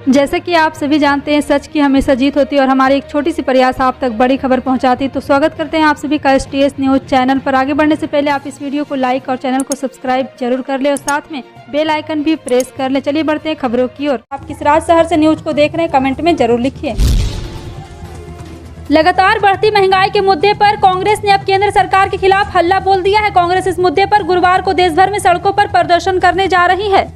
जैसे कि आप सभी जानते हैं, सच की हमेशा जीत होती है और हमारी एक छोटी सी प्रयास आप तक बड़ी खबर पहुंचाती है। तो स्वागत करते हैं आप सभी का STS न्यूज़ चैनल पर। आगे बढ़ने से पहले आप इस वीडियो को लाइक और चैनल को सब्सक्राइब जरूर कर ले और साथ में बेल आइकन भी प्रेस कर ले। चलिए बढ़ते हैं खबरों की ओर। आप किस राज शहर से न्यूज को देख रहे हैं, कमेंट में जरूर लिखिए। लगातार बढ़ती महंगाई के मुद्दे पर कांग्रेस ने अब केंद्र सरकार के खिलाफ हल्ला बोल दिया है। कांग्रेस इस मुद्दे पर गुरुवार को देश भर में सड़कों पर प्रदर्शन करने जा रही है।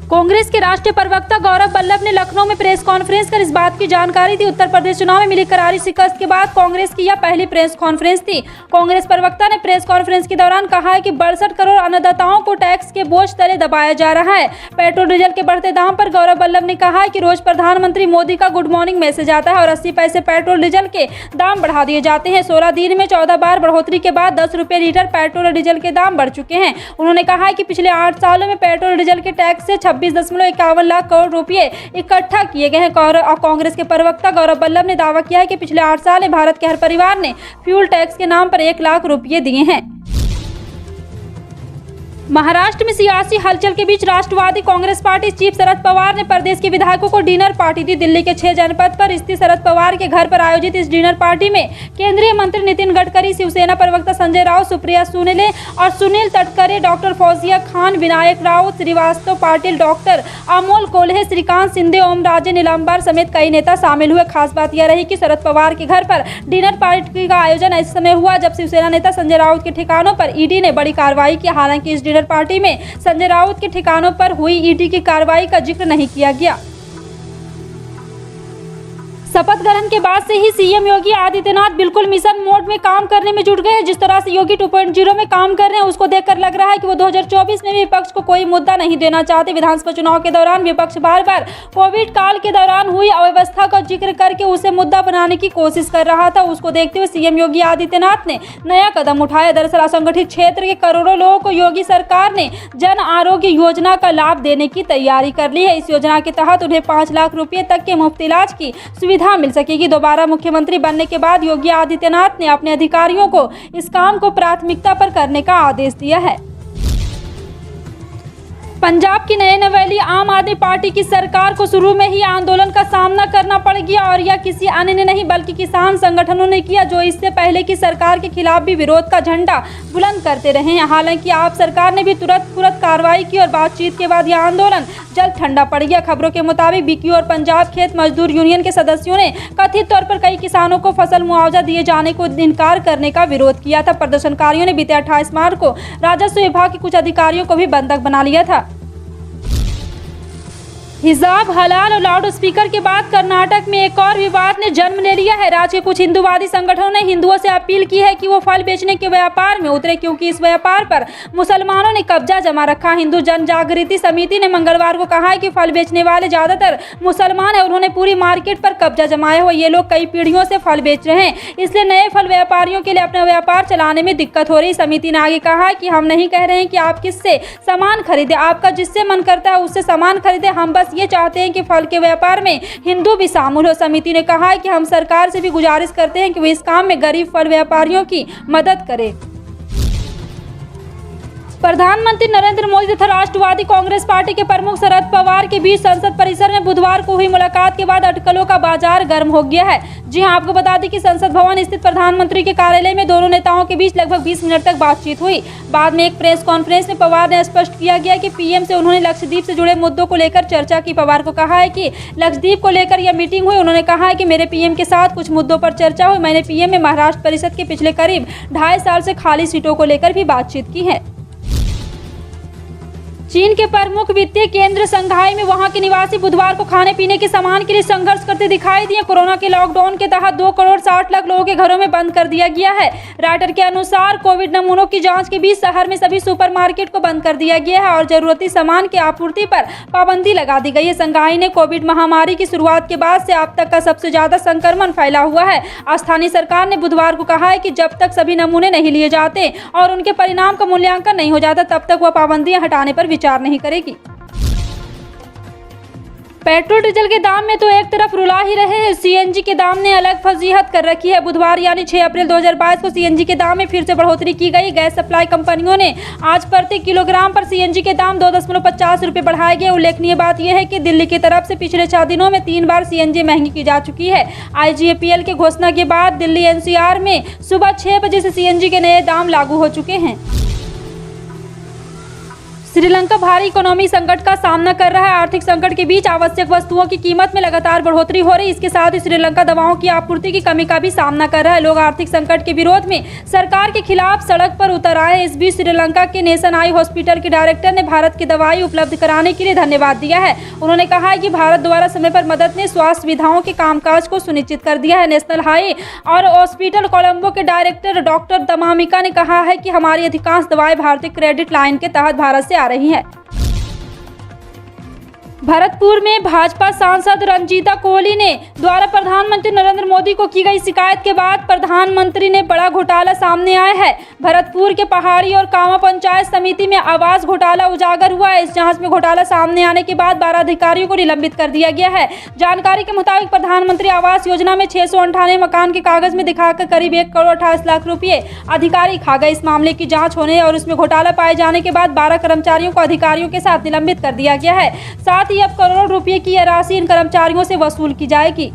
कांग्रेस के राष्ट्रीय प्रवक्ता गौरव वल्लभ ने लखनऊ में प्रेस कॉन्फ्रेंस कर इस बात की जानकारी दी। उत्तर प्रदेश चुनाव में मिली करारी शिकस्त के बाद कांग्रेस की यह पहली प्रेस कॉन्फ्रेंस थी। कांग्रेस प्रवक्ता ने प्रेस कॉन्फ्रेंस के दौरान कहा है कि 62 करोड़ अन्नदाताओं को टैक्स के बोझ तले दबाया जा रहा है। पेट्रोल डीजल के बढ़ते दाम पर गौरव वल्लभ ने कहा है कि रोज प्रधानमंत्री मोदी का गुड मॉर्निंग मैसेज आता है और 80 पैसे पेट्रोल डीजल के दाम बढ़ा दिए जाते हैं। 16 दिन में 14 बार बढ़ोतरी के बाद 10 रुपए लीटर पेट्रोल और डीजल के दाम बढ़ चुके हैं। उन्होंने कहा है कि पिछले 8 सालों में पेट्रोल डीजल के टैक्स से 26.51 लाख करोड़ रुपए इकट्ठा किए गए हैं। कांग्रेस के प्रवक्ता गौरव वल्लभ ने दावा किया है कि पिछले 8 साल में भारत के हर परिवार ने फ्यूल टैक्स के नाम पर 1 लाख रुपए दिए हैं। महाराष्ट्र में सियासी हलचल के बीच राष्ट्रवादी कांग्रेस पार्टी चीफ शरद पवार ने प्रदेश के विधायकों को डिनर पार्टी दी। दिल्ली के 6 जनपद पर स्थित शरद पवार के घर पर आयोजित इस डिनर पार्टी में केंद्रीय मंत्री नितिन गडकरी, शिवसेना प्रवक्ता संजय राउत, सुप्रिया सुले और सुनील तटकरे, डॉक्टर फौजिया खान, विनायक राउत, श्रीवास्तव पाटिल, डॉक्टर अमोल कोल्हे, श्रीकांत शिंदे, ओम राजे निलंबर समेत कई नेता शामिल हुए। खास बात यह रही कि शरद पवार के घर पर डिनर पार्टी का आयोजन ऐसे समय हुआ जब शिवसेना नेता संजय राउत के ठिकानों पर ईडी ने बड़ी कार्रवाई की। हालांकि इस डिनर पार्टी में संजय राउत के ठिकानों पर हुई ईडी की कार्रवाई का जिक्र नहीं किया गया। शपथ ग्रहण के बाद से ही सीएम योगी आदित्यनाथ बिल्कुल मिशन मोड में काम करने में जुट गए हैं। जिस तरह से योगी 2.0 में काम कर रहे हैं उसको देखकर लग रहा है कि वो 2024 में भी विपक्ष को कोई मुद्दा नहीं देना चाहते। विधानसभा चुनाव के दौरान विपक्ष बार बार कोविड काल के दौरान हुई अव्यवस्था का जिक्र करके उसे मुद्दा बनाने की कोशिश कर रहा था। उसको देखते हुए सीएम योगी आदित्यनाथ ने नया कदम उठाया। दरअसल असंगठित क्षेत्र के करोड़ों लोगों को योगी सरकार ने जन आरोग्य योजना का लाभ देने की तैयारी कर ली है। इस योजना के तहत उन्हें 5 लाख रुपए तक के मुफ्त इलाज की सुविधा मिल सकेगी। दोबारा मुख्यमंत्री बनने के बाद योगी आदित्यनाथ ने अपने अधिकारियों को इस काम को प्राथमिकता पर करने का आदेश दिया है। पंजाब की नई नवेली आम आदमी पार्टी की सरकार को शुरू में ही आंदोलन का सामना करना पड़ गया और यह किसी अन्य ने नहीं बल्कि किसान संगठनों ने किया, जो इससे पहले की सरकार के खिलाफ भी विरोध का झंडा बुलंद करते रहे हैं। हालांकि आप सरकार ने भी तुरंत कार्रवाई की और बातचीत के बाद यह आंदोलन जल्द ठंडा पड़ गया। खबरों के मुताबिक बीक्यू और पंजाब खेत मजदूर यूनियन के सदस्यों ने कथित तौर पर कई किसानों को फसल मुआवजा दिए जाने को इनकार करने का विरोध किया था। प्रदर्शनकारियों ने बीते 28 मार्च को राजस्व विभाग के कुछ अधिकारियों को भी बंधक बना लिया था। हिजाब, हलाल और लाउड स्पीकर के बाद कर्नाटक में एक और विवाद ने जन्म ले लिया है। राज्य के कुछ हिंदूवादी संगठनों ने हिंदुओं से अपील की है कि वो फल बेचने के व्यापार में उतरे, क्योंकि इस व्यापार पर मुसलमानों ने कब्जा जमा रखा। हिंदू जन जागृति समिति ने मंगलवार को कहा है कि फल बेचने वाले ज्यादातर मुसलमान हैं, उन्होंने पूरी मार्केट पर कब्जा जमाया हुआ। ये लोग कई पीढ़ियों से फल बेच रहे हैं, इसलिए नए फल व्यापारियों के लिए अपना व्यापार चलाने में दिक्कत हो रही। समिति ने आगे कहा कि हम नहीं कह रहे हैं कि आप किससे सामान खरीदे, आपका जिससे मन करता है उससे सामान खरीदे, हम बस ये चाहते हैं कि फल के व्यापार में हिंदू भी शामिल हो। समिति ने कहा है कि हम सरकार से भी गुजारिश करते हैं कि वो इस काम में गरीब फल व्यापारियों की मदद करे। प्रधानमंत्री नरेंद्र मोदी तथा राष्ट्रवादी कांग्रेस पार्टी के प्रमुख शरद पवार के बीच संसद परिसर में बुधवार को हुई मुलाकात के बाद अटकलों का बाजार गर्म हो गया है। जी हां, आपको बता दें कि संसद भवन स्थित प्रधानमंत्री के कार्यालय में दोनों नेताओं के बीच लगभग 20 मिनट तक बातचीत हुई। बाद में एक प्रेस कॉन्फ्रेंस में पवार ने स्पष्ट किया गया कि पीएम से उन्होंने लक्षद्वीप से जुड़े मुद्दों को लेकर चर्चा की। पवार को कहा है कि लक्षद्वीप को लेकर यह मीटिंग हुई। उन्होंने कहा है कि मेरे पीएम के साथ कुछ मुद्दों पर चर्चा हुई। मैंने पीएम में महाराष्ट्र परिषद के पिछले करीब 2.5 साल से खाली सीटों को लेकर भी बातचीत की है। चीन के प्रमुख वित्तीय केंद्र शंघाई में वहां के निवासी बुधवार को खाने पीने के सामान के लिए संघर्ष करते दिखाई दिए। कोरोना के लॉकडाउन के तहत 2 करोड़ 60 लाख लोगों के घरों में बंद कर दिया गया है। राइटर के अनुसार कोविड नमूनों की जांच के बीच शहर में सभी सुपरमार्केट को बंद कर दिया गया है और जरूरती सामान की आपूर्ति पर पाबंदी लगा दी गई है। शंघाई ने कोविड महामारी की शुरुआत के बाद से अब तक का सबसे ज्यादा संक्रमण फैला हुआ है। स्थानीय सरकार ने बुधवार को कहा है कि जब तक सभी नमूने नहीं लिए जाते और उनके परिणाम का मूल्यांकन नहीं हो जाता तब तक वह पाबंदियां हटाने पर विचार नहीं करेगी। पेट्रोल डीजल के दाम में तो एक तरफ रुला ही रहे हैं, सीएनजी के दाम ने अलग फजीहत कर रखी है। बुधवार यानी 6 अप्रैल 2022 को सीएनजी के दाम में फिर से बढ़ोतरी की गई। गैस सप्लाई कंपनियों ने आज प्रति किलोग्राम पर सीएनजी के दाम 2.50 रुपये बढ़ाए गए। उल्लेखनीय बात यह है कि दिल्ली की तरफ से पिछले 4 दिनों में 3 बार सीएनजी महंगी की जा चुकी है। IGAPL के घोषणा के बाद दिल्ली NCR में सुबह 6 बजे से सीएनजी के नए दाम लागू हो चुके हैं। श्रीलंका भारी इकोनॉमी संकट का सामना कर रहा है। आर्थिक संकट के बीच आवश्यक वस्तुओं की कीमत में लगातार बढ़ोतरी हो रही है। इसके साथ ही श्रीलंका दवाओं की आपूर्ति की कमी का भी सामना कर रहा है। लोग आर्थिक संकट के विरोध में सरकार के खिलाफ सड़क पर उतर आए। इस बीच श्रीलंका के नेशन आई हॉस्पिटल के डायरेक्टर ने भारत की दवाई उपलब्ध कराने के लिए धन्यवाद दिया है। उन्होंने कहा है कि भारत द्वारा समय पर मदद ने स्वास्थ्य सुविधाओं के कामकाज को सुनिश्चित कर दिया है। नेशनल हाई और हॉस्पिटल कोलंबो के डायरेक्टर डॉक्टर दमामिका ने कहा है कि हमारी अधिकांश दवाएं भारतीय क्रेडिट लाइन के तहत भारत से आ रही है। भरतपुर में भाजपा सांसद रंजीता कोहली ने द्वारा प्रधानमंत्री नरेंद्र मोदी को की गई शिकायत के बाद प्रधानमंत्री ने बड़ा घोटाला सामने आया है। भरतपुर के पहाड़ी और कांवा पंचायत समिति में आवास घोटाला उजागर हुआ है। इस जांच में घोटाला सामने आने के बाद 12 अधिकारियों को निलंबित कर दिया गया है। जानकारी के मुताबिक प्रधानमंत्री आवास योजना में 698 मकान के कागज में दिखाकर करीब 1 करोड़ 28 लाख रुपये अधिकारी खा गए। इस मामले की जाँच होने और उसमें घोटाला पाए जाने के बाद 12 कर्मचारियों को अधिकारियों के साथ निलंबित कर दिया गया है। साथ ही अब करोड़ों रुपए की यह राशि इन कर्मचारियों से वसूल की जाएगी।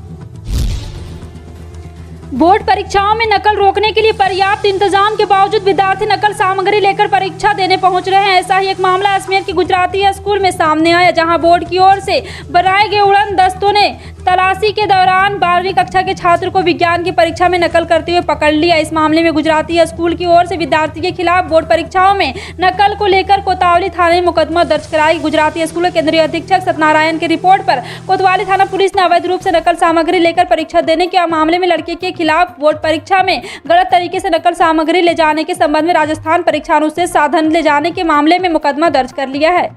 बोर्ड परीक्षाओं में नकल रोकने के लिए पर्याप्त इंतजाम के बावजूद विद्यार्थी नकल सामग्री लेकर परीक्षा देने पहुंच रहे हैं। ऐसा ही एक मामला अजमेर की गुजराती स्कूल में सामने आया, जहां बोर्ड की ओर से बनाए गए उड़न दस्तों ने तलाशी के दौरान 12वीं कक्षा के छात्र को विज्ञान की परीक्षा में नकल करते हुए पकड़ लिया। इस मामले में गुजराती स्कूल की ओर से विद्यार्थी के खिलाफ बोर्ड परीक्षाओं में नकल को लेकर कोतवाली थाने में मुकदमा दर्ज कराई। गुजराती स्कूल के केंद्रीय अधीक्षक सत्यनारायण की रिपोर्ट पर कोतवाली थाना पुलिस ने अवैध रूप से नकल सामग्री लेकर परीक्षा देने के मामले में लड़के के खिलाफ बोर्ड परीक्षा में गलत तरीके से नकल सामग्री ले जाने के संबंध में राजस्थान परीक्षा अनुच्छेद साधन ले जाने के मामले में मुकदमा दर्ज कर लिया है।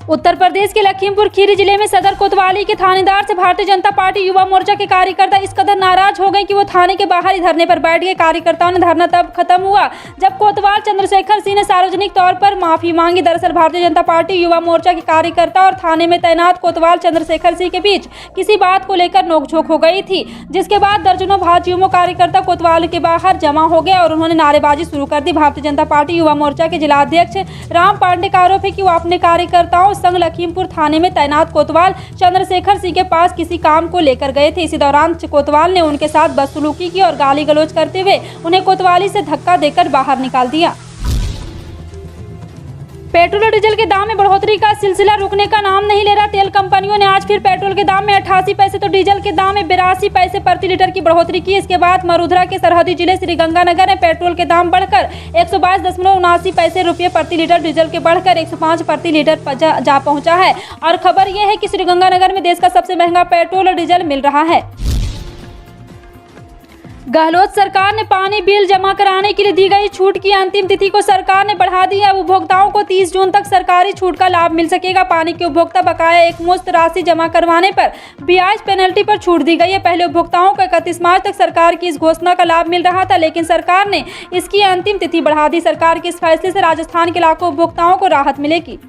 उत्तर प्रदेश के लखीमपुर खीरी जिले में सदर कोतवाली के थानेदार से भारतीय जनता पार्टी युवा मोर्चा के कार्यकर्ता इस कदर नाराज हो गए कि वो थाने के बाहर ही धरने पर बैठ गए। कार्यकर्ताओं ने धरना तब खत्म हुआ जब कोतवाल चंद्रशेखर सिंह ने सार्वजनिक तौर पर माफी मांगी। दरअसल भारतीय जनता पार्टी युवा मोर्चा के कार्यकर्ता और थाने में तैनात कोतवाल चंद्रशेखर सिंह के बीच किसी बात को लेकर नोकझोंक हो गई थी, जिसके बाद दर्जनों भाजयुमो कार्यकर्ता कोतवाल के बाहर जमा हो गए और उन्होंने नारेबाजी शुरू कर दी। भारतीय जनता पार्टी युवा मोर्चा के जिलाध्यक्ष राम पांडे का आरोप है कि वो अपने कार्यकर्ताओं संग लखीमपुर थाने में तैनात कोतवाल चंद्रशेखर सिंह के पास किसी काम को लेकर गए थे। इसी दौरान कोतवाल ने उनके साथ बदसलूकी की और गाली गलौज करते हुए उन्हें कोतवाली से धक्का देकर बाहर निकाल दिया। पेट्रोल और डीजल के दाम में बढ़ोतरी का सिलसिला रुकने का नाम नहीं ले रहा। तेल कंपनियों ने आज फिर पेट्रोल के दाम में 88 पैसे तो डीजल के दाम में 82 पैसे प्रति लीटर की बढ़ोतरी की। इसके बाद मरुधरा के सरहदी जिले श्रीगंगानगर में पेट्रोल के दाम बढ़कर 122.79 पैसे रुपये प्रति लीटर, डीजल के बढ़कर 105 प्रति लीटर जा पहुंचा है। और खबर यह है कि श्रीगंगानगर में देश का सबसे महंगा पेट्रोल और डीजल मिल रहा है। गहलोत सरकार ने पानी बिल जमा कराने के लिए दी गई छूट की अंतिम तिथि को सरकार ने बढ़ा दी है। उपभोक्ताओं को 30 जून तक सरकारी छूट का लाभ मिल सकेगा। पानी के उपभोक्ता बकाया एकमुश्त राशि जमा करवाने पर ब्याज पेनल्टी पर छूट दी गई है। पहले उपभोक्ताओं को 31 मार्च तक सरकार की इस घोषणा का लाभ मिल रहा था, लेकिन सरकार ने इसकी अंतिम तिथि बढ़ा दी। सरकार के इस फैसले से राजस्थान के लाखों उपभोक्ताओं को राहत मिलेगी।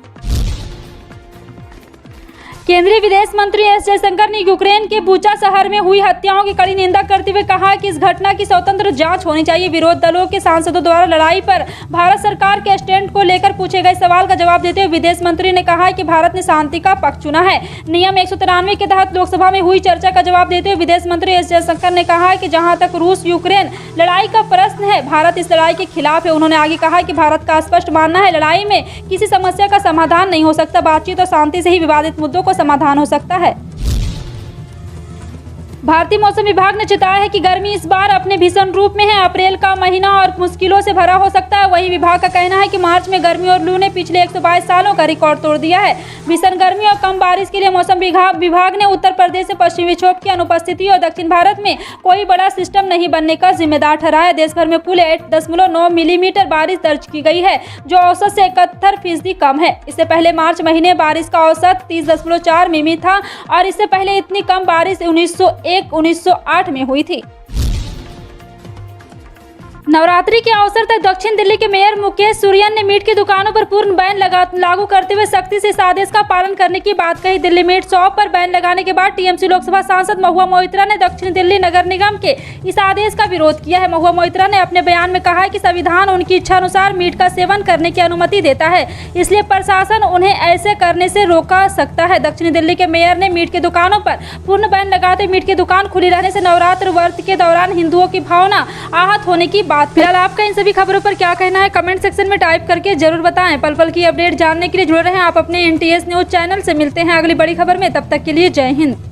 केंद्रीय विदेश मंत्री एस जयशंकर ने यूक्रेन के बुचा शहर में हुई हत्याओं की कड़ी निंदा करते हुए कहा कि इस घटना की स्वतंत्र जांच होनी चाहिए। विरोध दलों के सांसदों द्वारा लड़ाई पर भारत सरकार के स्टैंड को लेकर पूछे गए सवाल का जवाब देते हुए विदेश मंत्री ने कहा कि भारत ने शांति का पक्ष चुना है। नियम 193 के तहत लोकसभा में हुई चर्चा का जवाब देते हुए विदेश मंत्री एस जयशंकर ने कहा कि जहां तक रूस यूक्रेन लड़ाई का प्रश्न है, भारत इस लड़ाई के खिलाफ है। उन्होंने आगे कहा कि भारत का स्पष्ट मानना है लड़ाई में किसी समस्या का समाधान नहीं हो सकता, बातचीत और शांति से ही विवादित मुद्दों को समाधान हो सकता है। भारतीय मौसम विभाग ने चेताया है कि गर्मी इस बार अपने भीषण रूप में है। अप्रैल का महीना और मुश्किलों से भरा हो सकता है। वहीं विभाग का कहना है कि मार्च में गर्मी और लू ने पिछले 122 सालों का रिकॉर्ड तोड़ दिया है। भीषण गर्मी और कम बारिश के लिए मौसम विभाग ने उत्तर प्रदेश से पश्चिमी विक्षोभ की अनुपस्थिति और दक्षिण भारत में कोई बड़ा सिस्टम नहीं बनने का जिम्मेदार ठहराया। देश भर में कुल 8.9 मिलीमीटर बारिश दर्ज की गई है, जो औसत से 71% कम है। इससे पहले मार्च महीने बारिश का औसत 30.4 मिमी था और इससे पहले इतनी कम बारिश 1908 में हुई थी। नवरात्रि के अवसर तक दक्षिण दिल्ली के मेयर मुकेश सुरियन ने मीट की दुकानों पर पूर्ण बैन लागू करते हुए सख्ती से इस आदेश का पालन करने की बात कही। दिल्ली मीट शॉप पर बैन लगाने के बाद टीएमसी लोकसभा सांसद महुआ मोइत्रा ने दक्षिण दिल्ली नगर निगम के इस आदेश का विरोध किया है। महुआ मोइत्रा ने अपने बयान में कहा है कि संविधान उनकी इच्छा अनुसार मीट का सेवन करने की अनुमति देता है, इसलिए प्रशासन उन्हें ऐसे करने से रोका सकता है। दक्षिण दिल्ली के मेयर ने मीट की दुकानों पर पूर्ण बैन लगाते मीट की दुकान खुली रहने से नवरात्र व्रत के दौरान हिंदुओं की भावना आहत होने की बात। फिलहाल आपका इन सभी खबरों पर क्या कहना है कमेंट सेक्शन में टाइप करके जरूर बताएं। पल पल की अपडेट जानने के लिए जुड़े रहें आप अपने NTS न्यूज चैनल से। मिलते हैं अगली बड़ी खबर में, तब तक के लिए जय हिंद।